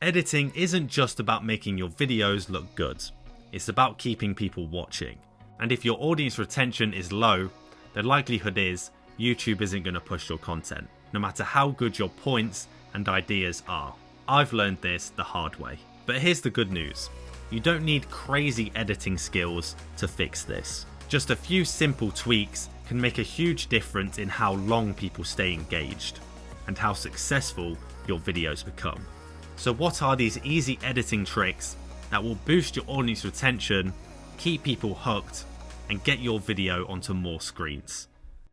Editing isn't just about making your videos look good, it's about keeping people watching. And if your audience retention is low, the likelihood is YouTube isn't going to push your content, no matter how good your points and ideas are. I've learned this the hard way. But here's the good news. You don't need crazy editing skills to fix this. Just a few simple tweaks can make a huge difference in how long people stay engaged and how successful your videos become. So what are these easy editing tricks that will boost your audience retention, keep people hooked, and get your video onto more screens?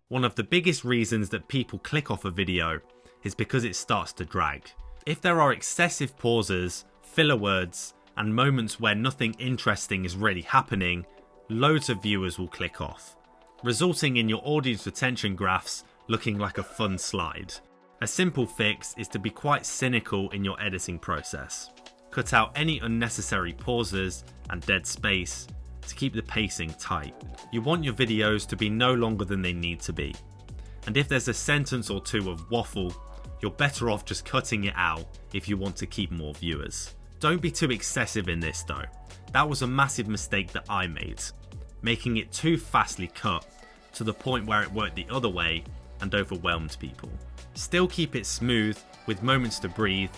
One of the biggest reasons that people click off a video is because it starts to drag. If there are excessive pauses, filler words, and moments where nothing interesting is really happening, loads of viewers will click off, resulting in your audience retention graphs looking like a fun slide. A simple fix is to be quite cynical in your editing process. Cut out any unnecessary pauses and dead space to keep the pacing tight. You want your videos to be no longer than they need to be. And if there's a sentence or two of waffle, you're better off just cutting it out if you want to keep more viewers. Don't be too excessive in this though. That was a massive mistake that I made, making it too fastly cut to the point where it worked the other way and overwhelmed people. Still keep it smooth with moments to breathe,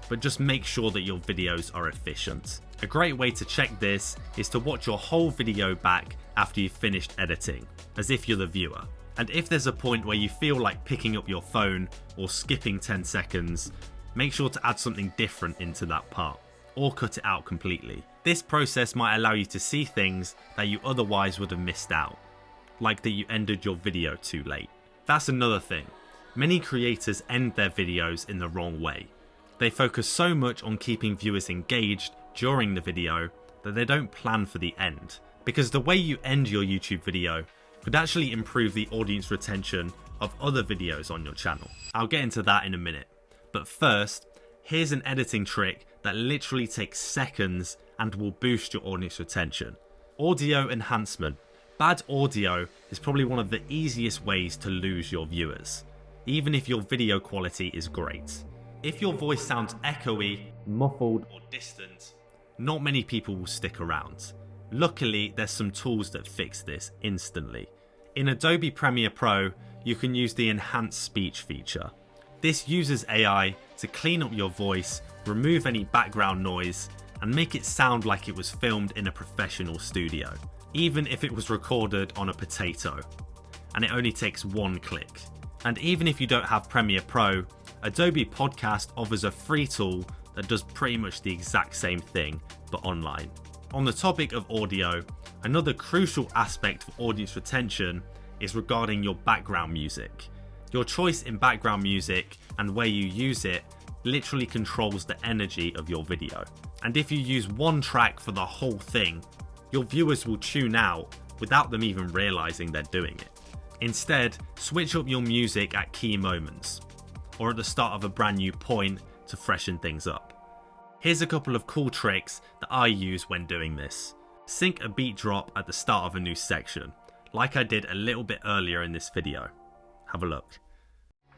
but just make sure that your videos are efficient. A great way to check this is to watch your whole video back after you've finished editing, as if you're the viewer. And if there's a point where you feel like picking up your phone or skipping 10 seconds, make sure to add something different into that part, or cut it out completely. This process might allow you to see things that you otherwise would have missed out, like that you ended your video too late. That's another thing. Many creators end their videos in the wrong way. They focus so much on keeping viewers engaged during the video that they don't plan for the end, because the way you end your YouTube video could actually improve the audience retention of other videos on your channel. I'll get into that in a minute, but first, here's an editing trick that literally takes seconds and will boost your audience retention. Audio enhancement. Bad audio is probably one of the easiest ways to lose your viewers, even if your video quality is great. If your voice sounds echoey, muffled, or distant, not many people will stick around. Luckily, there's some tools that fix this instantly. In Adobe Premiere Pro, you can use the Enhanced Speech feature. This uses AI to clean up your voice, remove any background noise, and make it sound like it was filmed in a professional studio, even if it was recorded on a potato. And it only takes one click. And even if you don't have Premiere Pro, Adobe Podcast offers a free tool that does pretty much the exact same thing, but online. On the topic of audio, another crucial aspect of audience retention is regarding your background music. Your choice in background music and where you use it literally controls the energy of your video. And if you use one track for the whole thing, your viewers will tune out without them even realizing they're doing it. Instead, switch up your music at key moments, or at the start of a brand new point to freshen things up. Here's a couple of cool tricks that I use when doing this. Sync a beat drop at the start of a new section, like I did a little bit earlier in this video. Have a look.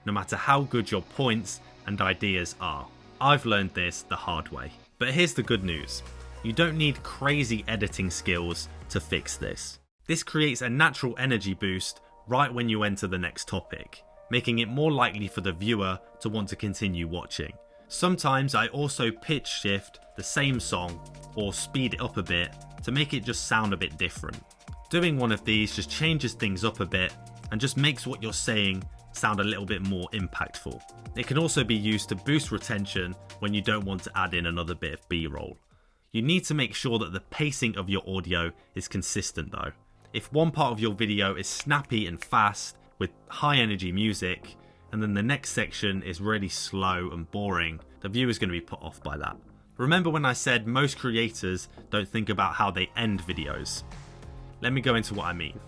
No matter how good your points and ideas are, I've learned this the hard way. But here's the good news. You don't need crazy editing skills to fix this. This creates a natural energy boost right when you enter the next topic, making it more likely for the viewer to want to continue watching. Sometimes I also pitch shift the same song or speed it up a bit to make it just sound a bit different. Doing one of these just changes things up a bit and just makes what you're saying sound a little bit more impactful. It can also be used to boost retention when you don't want to add in another bit of B-roll. You need to make sure that the pacing of your audio is consistent though. If one part of your video is snappy and fast with high energy music, and then the next section is really slow and boring, the viewer's going to be put off by that. Remember when I said most creators don't think about how they end videos? Let me go into what I mean.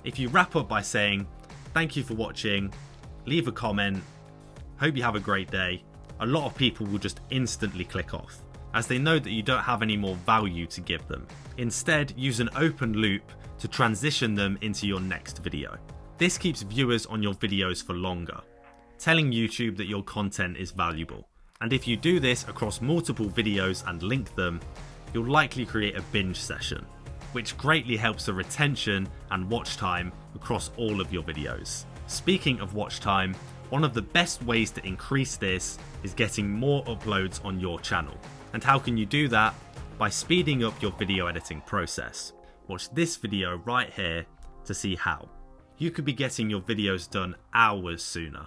If you wrap up by saying, "Thank you for watching, leave a comment, hope you have a great day," a lot of people will just instantly click off, as they know that you don't have any more value to give them. Instead, use an open loop to transition them into your next video. This keeps viewers on your videos for longer, telling YouTube that your content is valuable. And if you do this across multiple videos and link them, you'll likely create a binge session, which greatly helps the retention and watch time across all of your videos. Speaking of watch time, one of the best ways to increase this is getting more uploads on your channel. And how can you do that? By speeding up your video editing process. Watch this video right here to see how. You could be getting your videos done hours sooner.